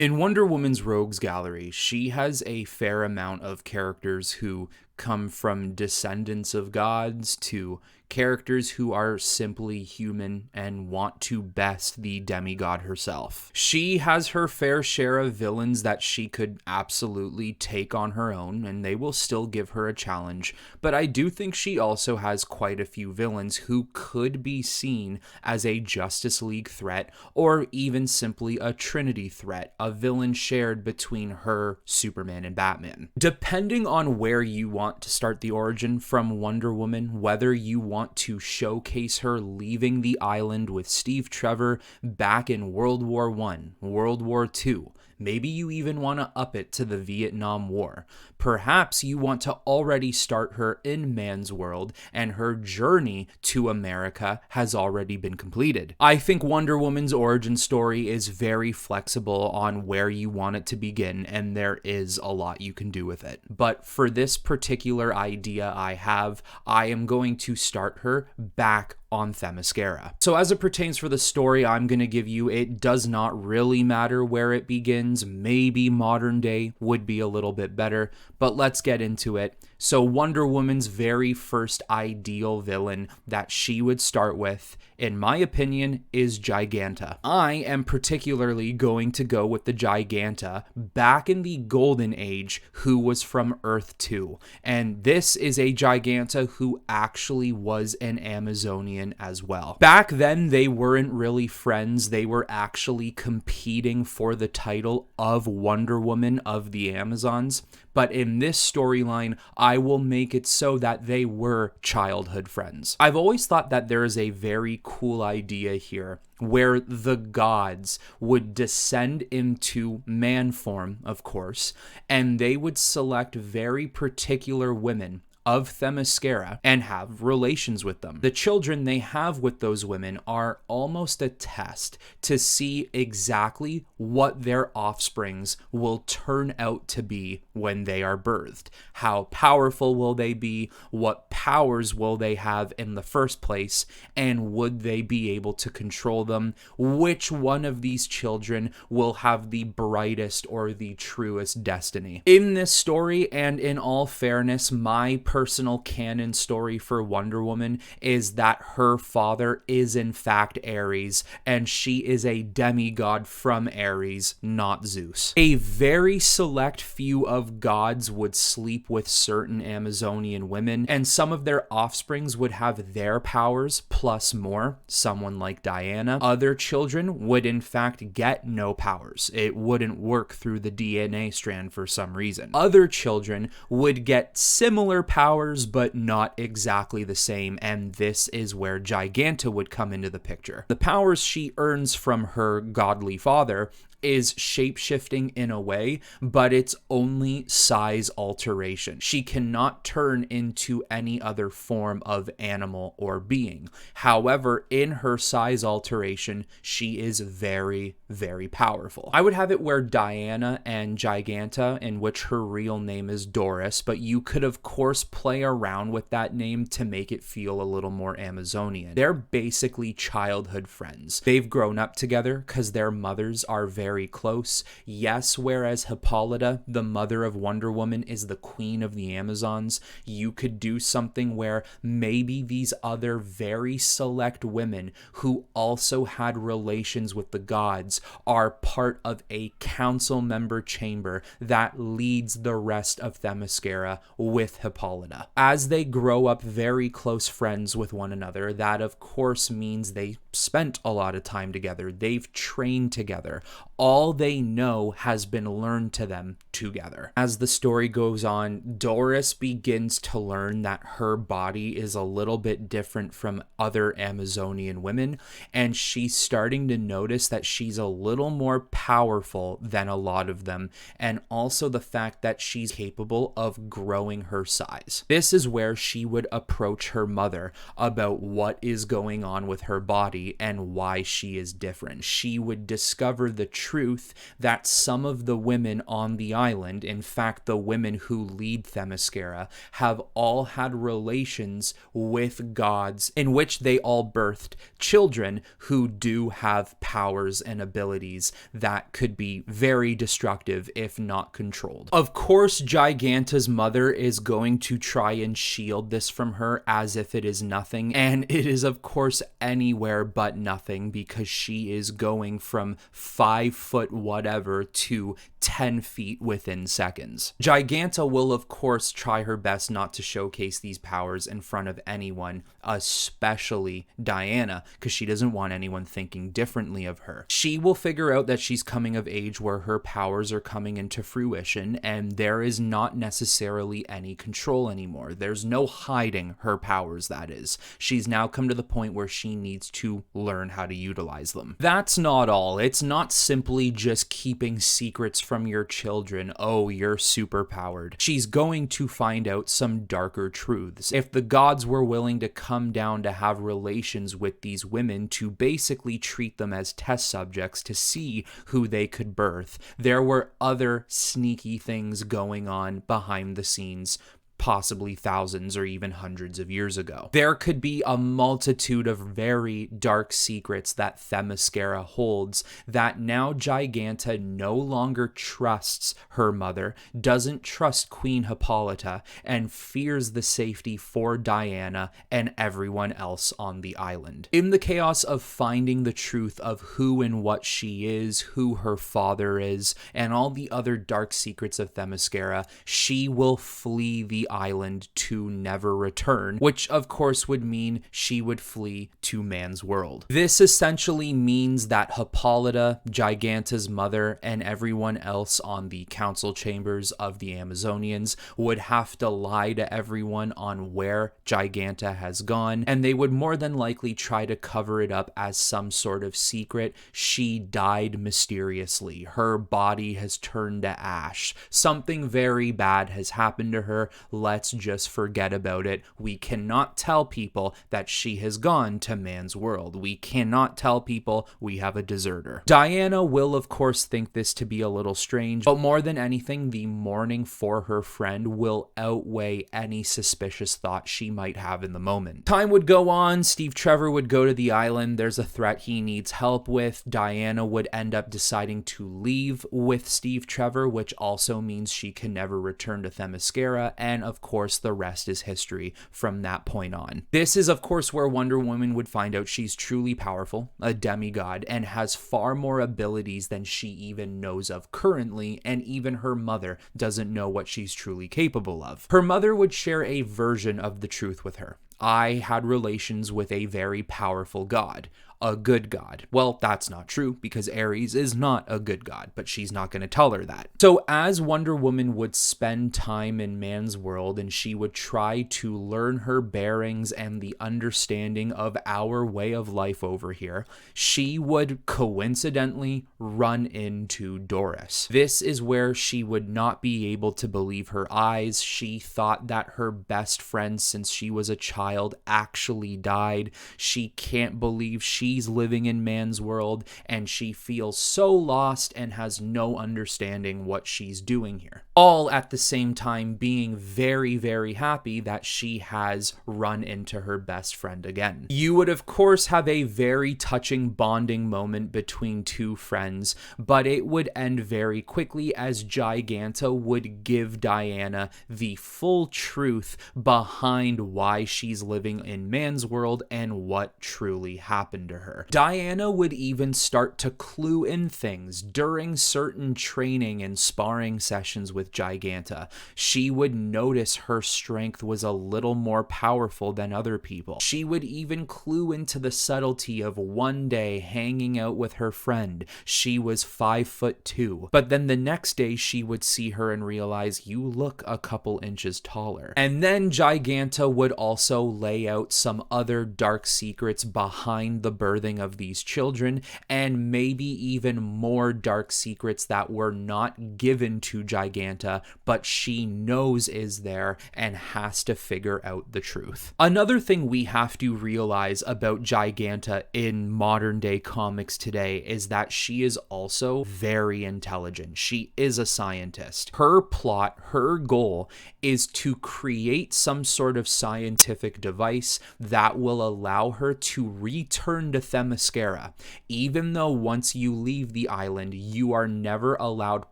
In Wonder Woman's Rogues Gallery, she has a fair amount of characters who come from descendants of gods to characters who are simply human and want to best the demigod herself. She has her fair share of villains that she could absolutely take on her own, and they will still give her a challenge, but I do think she also has quite a few villains who could be seen as a Justice League threat, or even simply a Trinity threat, a villain shared between her, Superman, and Batman. Depending on where you want to start the origin from Wonder Woman, whether you want to showcase her leaving the island with Steve Trevor back in World War I, World War II, maybe you even want to up it to the Vietnam War. Perhaps you want to already start her in Man's World and her journey to America has already been completed. I think Wonder Woman's origin story is very flexible on where you want it to begin, and there is a lot you can do with it. But for this particular idea I am going to start her back on Themyscira. So as it pertains for the story I'm going to give you, it does not really matter where it begins. Maybe modern day would be a little bit better, but let's get into it. So Wonder Woman's very first ideal villain that she would start with, in my opinion, is Giganta. I am particularly going to go with the Giganta back in the Golden Age who was from Earth 2. And this is a Giganta who actually was an Amazonian as well. Back then, they weren't really friends. They were actually competing for the title of Wonder Woman of the Amazons. But in this storyline, I will make it so that they were childhood friends. I've always thought that there is a very cool idea here where the gods would descend into man form, of course, and they would select very particular women of Themyscira and have relations with them. The children they have with those women are almost a test to see exactly what their offsprings will turn out to be when they are birthed. How powerful will they be? What powers will they have in the first place? And would they be able to control them? Which one of these children will have the brightest or the truest destiny? In this story, and in all fairness, my personal canon story for Wonder Woman is that her father is in fact Ares, and she is a demigod from Ares, not Zeus. A very select few of gods would sleep with certain Amazonian women, and some of their offsprings would have their powers plus more, someone like Diana. Other children would in fact get no powers. It wouldn't work through the DNA strand for some reason. Other children would get similar powers, but not exactly the same, and this is where Giganta would come into the picture. The powers she earns from her godly father is shape-shifting in a way, but it's only size alteration. She cannot turn into any other form of animal or being. However, in her size alteration, she is very, very powerful. I would have it where Diana and Giganta, in which her real name is Doris, but you could of course play around with that name to make it feel a little more Amazonian. They're basically childhood friends. They've grown up together because their mothers are very close. Yes, whereas Hippolyta, the mother of Wonder Woman, is the queen of the Amazons, you could do something where maybe these other very select women who also had relations with the gods are part of a council member chamber that leads the rest of Themyscira with Hippolyta. As they grow up very close friends with one another, that of course means they spent a lot of time together. They've trained together. All they know has been learned to them together. As the story goes on, Doris begins to learn that her body is a little bit different from other Amazonian women, and she's starting to notice that she's a little more powerful than a lot of them, and also the fact that she's capable of growing her size. This is where she would approach her mother about what is going on with her body and why she is different. She would discover the truth that some of the women on the island, in fact, the women who lead Themyscira, have all had relations with gods in which they all birthed children who do have powers and abilities that could be very destructive if not controlled. Of course, Giganta's mother is going to try and shield this from her as if it is nothing, and it is of course anywhere but nothing, because she is going from 5 foot whatever to 10 feet within seconds. Giganta will of course try her best not to showcase these powers in front of anyone, especially Diana, because she doesn't want anyone thinking differently of her. She will figure out that she's coming of age where her powers are coming into fruition, and there is not necessarily any control anymore. There's no hiding her powers, that is. She's now come to the point where she needs to learn how to utilize them. That's not all. It's not simply just keeping secrets from your children. Oh, you're super powered. She's going to find out some darker truths. If the gods were willing to come down to have relations with these women to basically treat them as test subjects to see who they could birth, there were other sneaky things going on behind the scenes, possibly thousands or even hundreds of years ago. There could be a multitude of very dark secrets that Themyscira holds that now Giganta no longer trusts her mother, doesn't trust Queen Hippolyta, and fears the safety for Diana and everyone else on the island. In the chaos of finding the truth of who and what she is, who her father is, and all the other dark secrets of Themyscira, she will flee the island to never return, which of course would mean she would flee to man's world. This essentially means that Hippolyta, Giganta's mother, and everyone else on the council chambers of the Amazonians would have to lie to everyone on where Giganta has gone, and they would more than likely try to cover it up as some sort of secret. She died mysteriously. Her body has turned to ash. Something very bad has happened to her. Let's just forget about it. We cannot tell people that she has gone to man's world. We cannot tell people we have a deserter. Diana will of course think this to be a little strange, but more than anything, the mourning for her friend will outweigh any suspicious thought she might have in the moment. Time would go on. Steve Trevor would go to the island. There's a threat he needs help with. Diana would end up deciding to leave with Steve Trevor, which also means she can never return to Themyscira, and of course the rest is history from that point on. This is of course where Wonder Woman would find out she's truly powerful, a demigod, and has far more abilities than she even knows of currently, and even her mother doesn't know what she's truly capable of. Her mother would share a version of the truth with her. I had relations with a very powerful god. A good god. Well, that's not true, because Ares is not a good god, but she's not going to tell her that. So as Wonder Woman would spend time in man's world, and she would try to learn her bearings and the understanding of our way of life over here, she would coincidentally run into Doris. This is where she would not be able to believe her eyes. She thought that her best friend since she was a child actually died. She can't believe she's living in man's world, and she feels so lost and has no understanding what she's doing here. All at the same time being very, very happy that she has run into her best friend again. You would of course have a very touching bonding moment between two friends, but it would end very quickly as Giganta would give Diana the full truth behind why she's living in man's world and what truly happened to her. Diana would even start to clue in things during certain training and sparring sessions with Giganta. She would notice her strength was a little more powerful than other people. She would even clue into the subtlety of one day hanging out with her friend. She was 5'2", but then the next day she would see her and realize, you look a couple inches taller. And then Giganta would also lay out some other dark secrets behind the birthing of these children, and maybe even more dark secrets that were not given to Giganta, but she knows is there and has to figure out the truth. Another thing we have to realize about Giganta in modern day comics today is that she is also very intelligent. She is a scientist. Her plot, her goal is to create some sort of scientific device that will allow her to return to Themyscira, even though once you leave the island, you are never allowed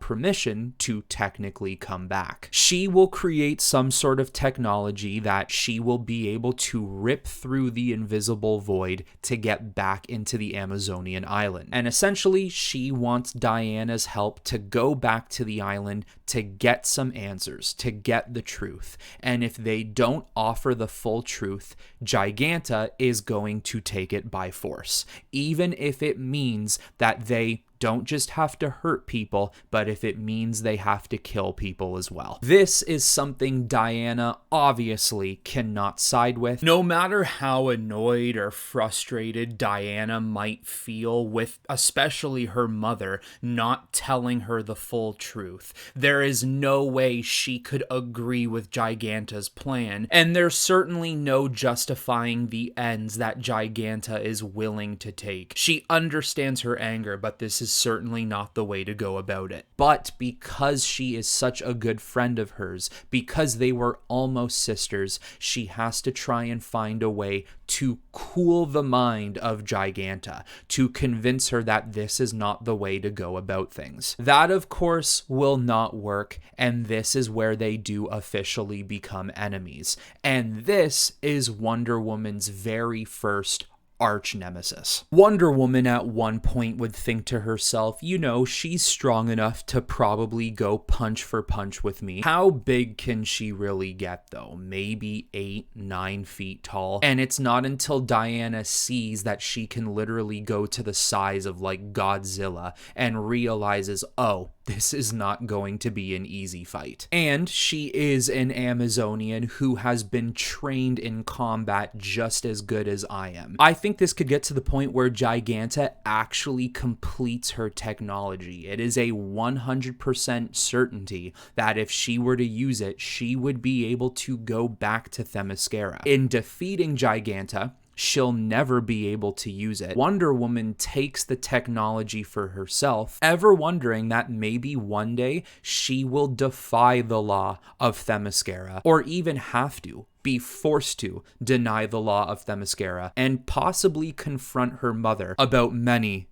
permission to technically come back. She will create some sort of technology that she will be able to rip through the invisible void to get back into the Amazonian island. And essentially, she wants Diana's help to go back to the island to get some answers, to get the truth. And if they don't offer the full truth, Giganta is going to take it by force, even if it means that they don't just have to hurt people, but if it means they have to kill people as well. This is something Diana obviously cannot side with. No matter how annoyed or frustrated Diana might feel with especially her mother not telling her the full truth, there is no way she could agree with Giganta's plan, and there's certainly no justifying the ends that Giganta is willing to take. She understands her anger, but this is certainly not the way to go about it. But because she is such a good friend of hers, because they were almost sisters, she has to try and find a way to cool the mind of Giganta, to convince her that this is not the way to go about things. That, of course, will not work, and this is where they do officially become enemies. And this is Wonder Woman's very first arch nemesis. Wonder Woman at one point would think to herself, you know, she's strong enough to probably go punch for punch with me. How big can she really get though? Maybe 8-9 feet tall. And it's not until Diana sees that she can literally go to the size of like Godzilla and realizes, oh, this is not going to be an easy fight. And she is an Amazonian who has been trained in combat just as good as I am. I think this could get to the point where Giganta actually completes her technology. It is a 100% certainty that if she were to use it, she would be able to go back to Themyscira. In defeating Giganta, she'll never be able to use it. Wonder Woman takes the technology for herself, ever wondering that maybe one day she will defy the law of Themyscira, or even have to be forced to deny the law of Themyscira, and possibly confront her mother about many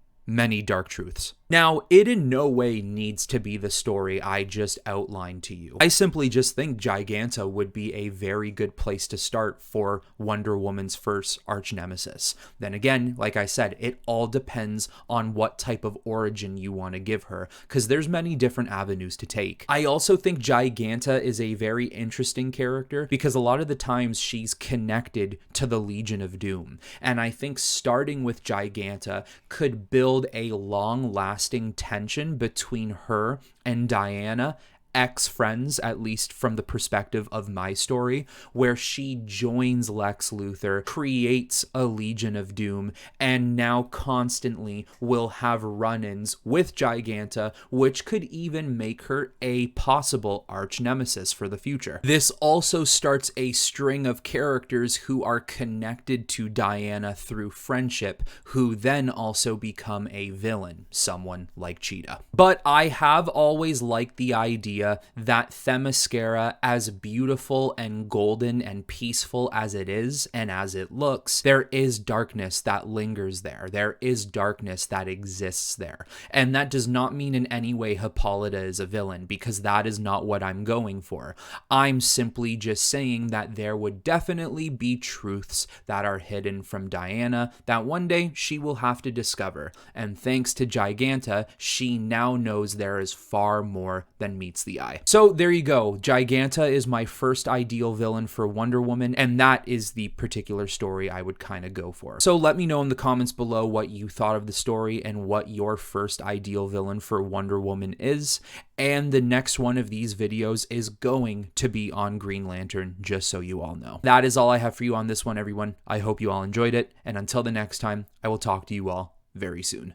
dark truths. Now, it in no way needs to be the story I just outlined to you. I simply just think Giganta would be a very good place to start for Wonder Woman's first arch nemesis. Then again, like I said, it all depends on what type of origin you want to give her, because there's many different avenues to take. I also think Giganta is a very interesting character because a lot of the times she's connected to the Legion of Doom, and I think starting with Giganta could build a long-lasting tension between her and Diana, ex-friends, at least from the perspective of my story, where she joins Lex Luthor, creates a Legion of Doom, and now constantly will have run-ins with Giganta, which could even make her a possible arch nemesis for the future. This also starts a string of characters who are connected to Diana through friendship, who then also become a villain, someone like Cheetah. But I have always liked the idea that Themyscira, as beautiful and golden and peaceful as it is and as it looks, there is darkness that lingers there. There is darkness that exists there. And that does not mean in any way Hippolyta is a villain, because that is not what I'm going for. I'm simply just saying that there would definitely be truths that are hidden from Diana that one day she will have to discover. And thanks to Giganta, she now knows there is far more than meets the the eye. So there you go. Giganta is my first ideal villain for Wonder Woman, and that is the particular story I would kind of go for. So let me know in the comments below what you thought of the story and what your first ideal villain for Wonder Woman is. And the next one of these videos is going to be on Green Lantern, just so you all know. That is all I have for you on this one, everyone. I hope you all enjoyed it, and until the next time, I will talk to you all very soon.